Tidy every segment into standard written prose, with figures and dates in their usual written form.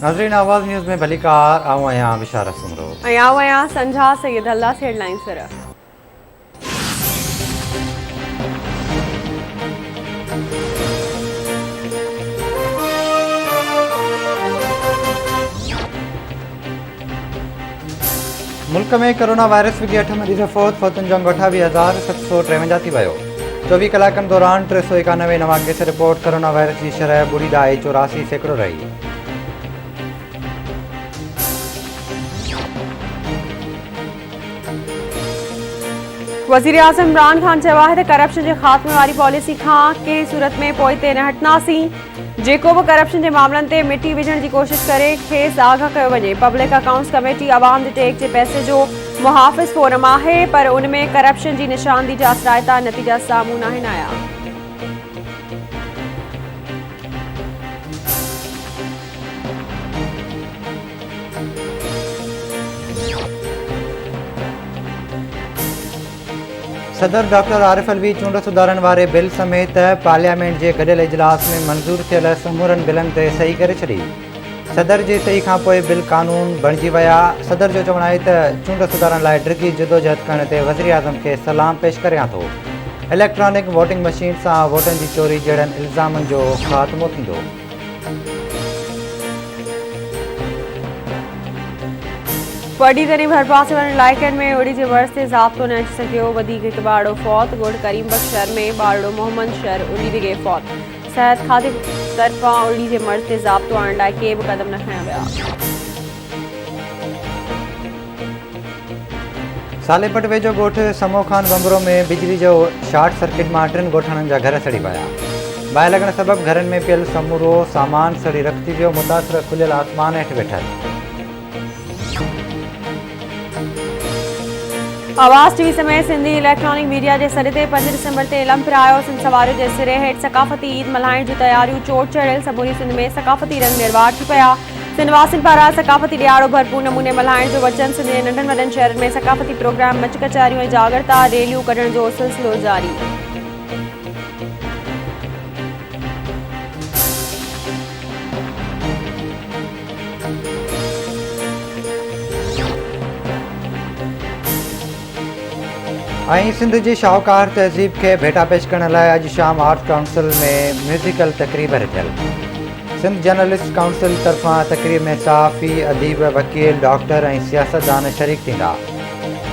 नाज़रीन आवाज़ न्यूज़ में भली कार आऊं आहियां बिशारत सुमरो आया संझा सैयद अल्लाह से हेडलाइंस पर। मुल्क में कोरोना वायरस विगी 8 मरीज़ फौतुनि जो अंग 28,753 थी वियो। 24 कलाकनि दौरान 391 नवां केस रिपोर्ट। कोरोना वायरस की शरह 0.84% रही। वज़ीर आज़म इमरान खान चयो आहे त करप्शन के ख़ात्मे वाली पॉलिसी खां कंहिं सूरत में पोइ ते न हटंदासीं। जेको बि करप्शन के मामलनि ते मिटी विझण की कोशिश करे खेसि आगाह कयो वञे। पब्लिक अकाउंट्स कमेटी अवाम जे टेक के पैसे जो मुहाफ़िज़ फोरम आहे, पर उन में करप्शन की निशानदी जा असराइता नतीजा साम्हूं नाहिन आया। सदर डॉक्टर आरिफ अलवी चूंड सुधारण वारे बिल समेत पार्लियामेंट के गडियल इजलास में मंजूर थियल समूरनि बिलनि ते सही करे छॾी। सदर जे सही खां पोइ बिल कानून बणिजी विया। सदर जो चवणु आहे त चूंड सुधारण लाइ डिघी जदोजहद करण ते वज़ीर आज़म खे सलाम पेश करियां थो। इलेक्ट्रॉनिक वोटिंग मशीन सां वोटनि की चोरी जहिड़नि इल्ज़ामनि जो ख़ात्मो थींदो। वॾी दरी भरपासे वारनि इलाइक़नि में उड़ी जे मर्ज़ ते ज़ाब्तो न अची सघियो। वधीक हिकु ॿारड़ो फौत। ॻोठ करीमबख्श शहर में ॿारड़ो मोहम्मद शहर उड़ी विगे फौत। सिहत खाते तरफ़ां उड़ी जे मर्ज़ ते ज़ाब्तो आणण लाइ के बि क़दम न खयां विया। सालेपट वेझो ॻोठ समो खान बंबरो में बिजली जो शॉर्ट सर्किट मां 3 ॻोठाणनि जा घर सड़ी पिया। बाहि लॻण सबबि घरनि में पियल समूरो सामान सड़ी रखिजी वियो। मुतासिर खुलियल आसमान हेठि वेठल। आवाज़ टीवी समेत सिंधी इलेक्ट्रॉनिक मीडिया के सॾ ते 5 दिसंबर ते इलम फिरायो। सिंध सवारियों के सिरे हेठि सकाफ़ती ईद मल्हाइण जूं तयारियूं चोट चढ़ियल। समूरी सिंध में सकाफ़ती रंग निर्वार थी पिया। सिंध वासियुनि पारां सकाफ़ती ॾियारो भरपूर नमूने मल्हाइण जो वचन। सिंध जे नंढनि वॾनि शहरनि में सकाफ़ती प्रोग्राम मच कचारियूं ऐं जागरता रैलियूं कढण जो सिलसिलो जारी। सिंध की शाहूकार तहज़ीब के भेटा पेश करने लाइ अॼु शाम आर्ट्स काउंसिल में म्यूज़िकल तकरीब रखियल। सिंध जर्नलिस्ट काउंसिल तरफां तकरीब में सहाफ़ी, अदीब, वकील, डॉक्टर और सियासतदान शरीक थींदा।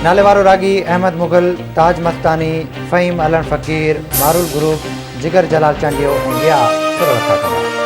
नाले वारो रागी अहमद मुग़ल, ताज मस्तानी, फ़हीम अलन फ़कीर, मारूल ग्रुप, जिगर जलाल चांडियो ऐं ॿिया सुर वठा कंदा।